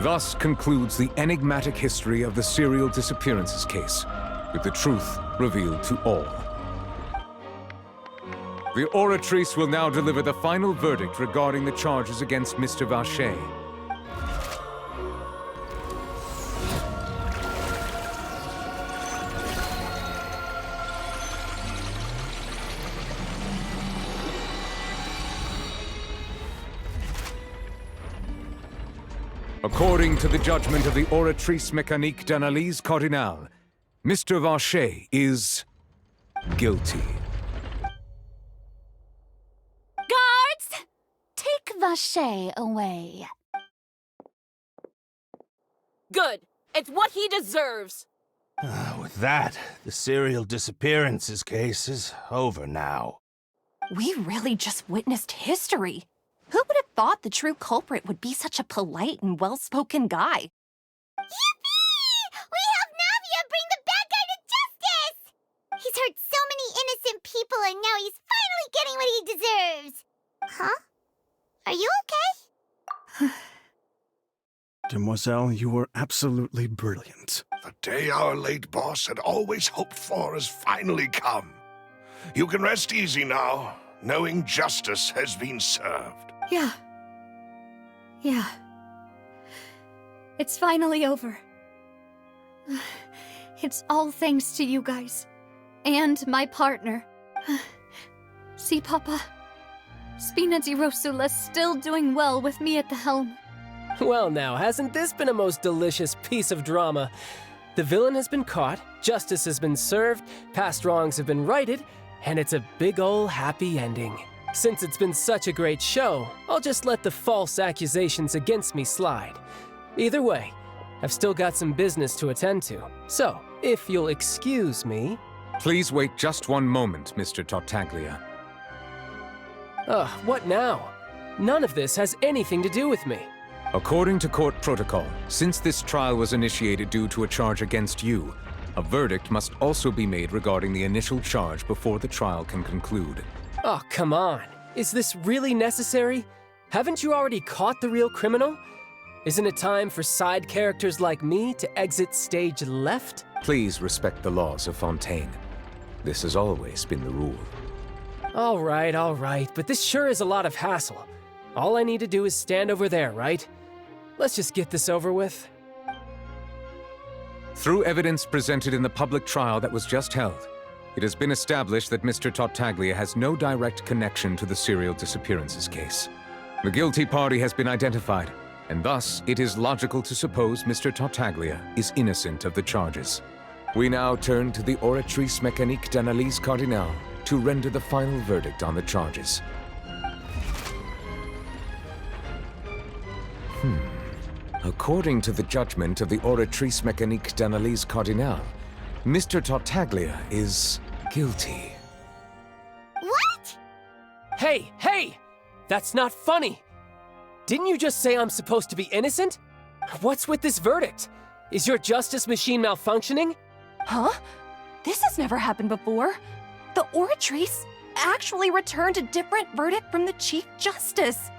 Thus concludes the enigmatic history of the serial disappearances case, with the truth revealed to all. The Oratrice will now deliver the final verdict regarding the charges against Mr. Vacher. According to the judgment of the Oratrice Mécanique d'Analyse Cardinale, Mr. Vacher is guilty. Guards! Take Vacher away. Good. It's what he deserves. With that, the serial disappearances case is over now. We really just witnessed history. Who would have thought the true culprit would be such a polite and well-spoken guy? Yippee! We helped Navia bring the bad guy to justice! He's hurt so many innocent people and now he's finally getting what he deserves! Huh? Are you okay? Demoiselle, you were absolutely brilliant. The day our late boss had always hoped for has finally come. You can rest easy now, knowing justice has been served. Yeah. It's finally over. It's all thanks to you guys. And my partner. See, Papa? Spina di Rosula's still doing well with me at the helm. Well now, hasn't this been a most delicious piece of drama? The villain has been caught, justice has been served, past wrongs have been righted, and it's a big ol' happy ending. Since it's been such a great show, I'll just let the false accusations against me slide. Either way, I've still got some business to attend to. So, if you'll excuse me... Please wait just one moment, Mr. Tartaglia. What now? None of this has anything to do with me. According to court protocol, since this trial was initiated due to a charge against you, a verdict must also be made regarding the initial charge before the trial can conclude. Oh, come on. Is this really necessary? Haven't you already caught the real criminal? Isn't it time for side characters like me to exit stage left? Please respect the laws of Fontaine. This has always been the rule. All right, but this sure is a lot of hassle. All I need to do is stand over there, right? Let's just get this over with. Through evidence presented in the public trial that was just held, it has been established that Mr. Tartaglia has no direct connection to the serial disappearances case. The guilty party has been identified, and thus it is logical to suppose Mr. Tartaglia is innocent of the charges. We now turn to the Oratrice Mécanique d'Analyse Cardinale to render the final verdict on the charges. According to the judgment of the Oratrice Mécanique d'Analyse Cardinale, Mr. Tartaglia is guilty. What? Hey! That's not funny! Didn't you just say I'm supposed to be innocent? What's with this verdict? Is your justice machine malfunctioning? Huh? This has never happened before. The Oratrice actually returned a different verdict from the Chief Justice.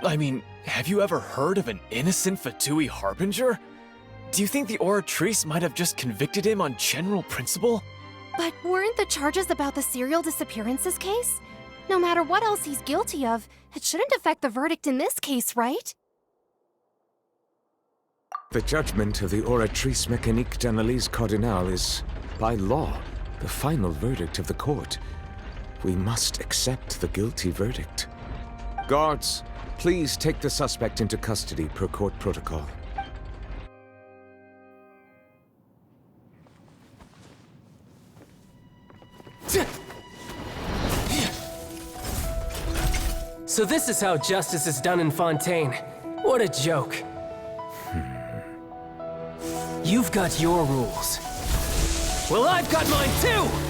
I mean, have you ever heard of an innocent Fatui Harbinger? Do you think the Oratrice might have just convicted him on general principle? But weren't the charges about the serial disappearances case? No matter what else he's guilty of, it shouldn't affect the verdict in this case, right? The judgment of the Oratrice Mécanique d'Analyse Cardinale is, by law, the final verdict of the court. We must accept the guilty verdict. Guards, please take the suspect into custody per court protocol. So this is how justice is done in Fontaine. What a joke. You've got your rules. Well, I've got mine too!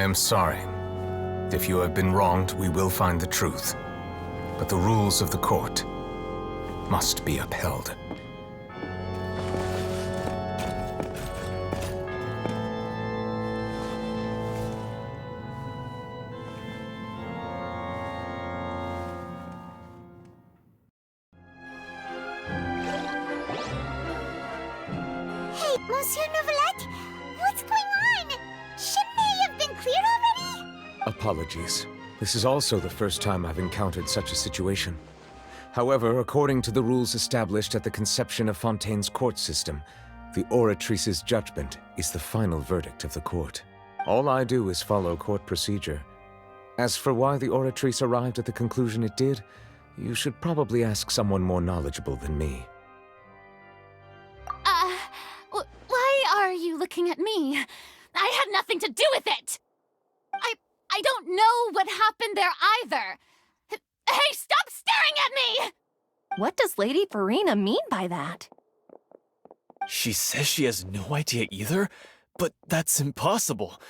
I am sorry. If you have been wronged, we will find the truth. But the rules of the court must be upheld. Hey, Monsieur Novelette, what's going on? Shouldn't they have been cleared already? Apologies. This is also the first time I've encountered such a situation. However, according to the rules established at the conception of Fontaine's court system, the Oratrice's judgment is the final verdict of the court. All I do is follow court procedure. As for why the Oratrice arrived at the conclusion it did, you should probably ask someone more knowledgeable than me. Why are you looking at me? I had nothing to do with it! I don't know what happened there either! Hey, stop staring at me! What does Lady Farina mean by that? She says she has no idea either, but that's impossible.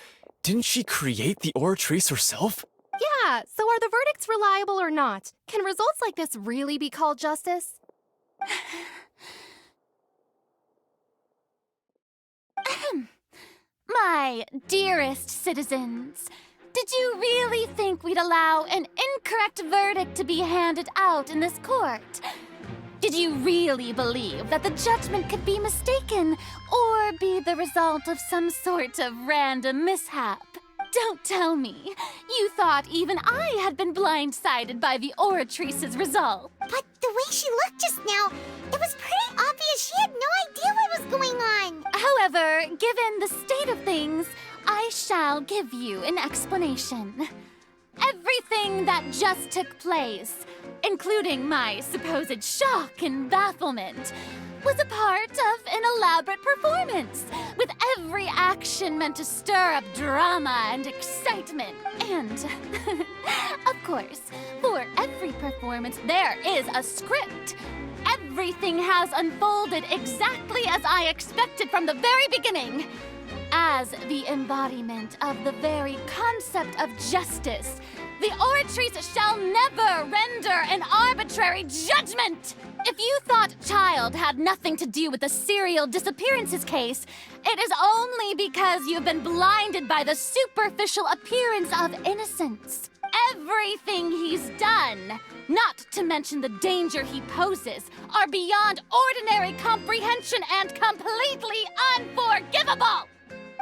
Didn't she create the Oratrice herself? Yeah, so are the verdicts reliable or not? Can results like this really be called justice? My dearest citizens, did you really think we'd allow an incorrect verdict to be handed out in this court? Did you really believe that the judgment could be mistaken or be the result of some sort of random mishap? Don't tell me. You thought even I had been blindsided by the Oratrice's result. But the way she looked just now, it was pretty obvious she had no idea what was going on. However, given the state of things, I shall give you an explanation. Everything that just took place, including my supposed shock and bafflement, was a part of an elaborate performance, with every action meant to stir up drama and excitement. And, of course, for every performance, there is a script. Everything has unfolded exactly as I expected from the very beginning. As the embodiment of the very concept of justice, the Oratrice shall never render an arbitrary judgment! If you thought Child had nothing to do with the serial disappearances case, it is only because you've been blinded by the superficial appearance of innocence. Everything he's done, not to mention the danger he poses, are beyond ordinary comprehension and completely unforgivable!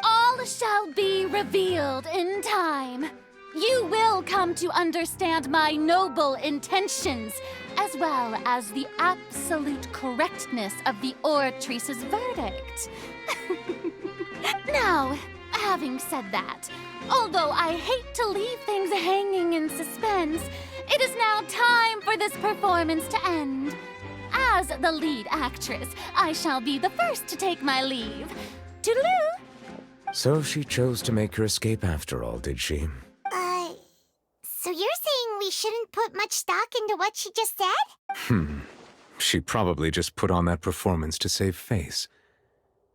All shall be revealed in time. You will come to understand my noble intentions, as well as the absolute correctness of the Oratrice's verdict. Now, having said that, although I hate to leave things hanging in suspense, it is now time for this performance to end. As the lead actress, I shall be the first to take my leave. Toodaloo! So she chose to make her escape after all, did she? So you're saying we shouldn't put much stock into what she just said? She probably just put on that performance to save face.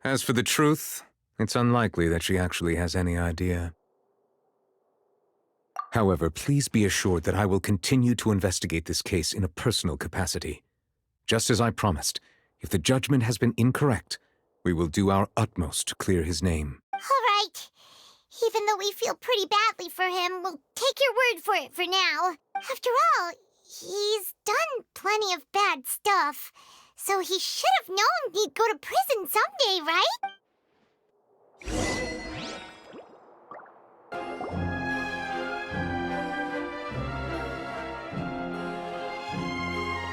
As for the truth, it's unlikely that she actually has any idea. However, please be assured that I will continue to investigate this case in a personal capacity. Just as I promised, if the judgment has been incorrect, we will do our utmost to clear his name. All right. Even though we feel pretty badly for him, we'll take your word for it for now. After all, he's done plenty of bad stuff, so he should have known he'd go to prison someday, right?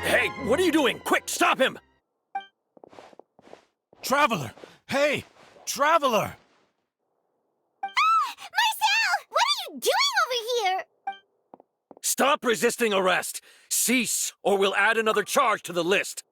Hey, what are you doing? Quick, stop him! Traveler! Hey! Traveler! Marcel! What are you doing over here? Stop resisting arrest! Cease, or we'll add another charge to the list!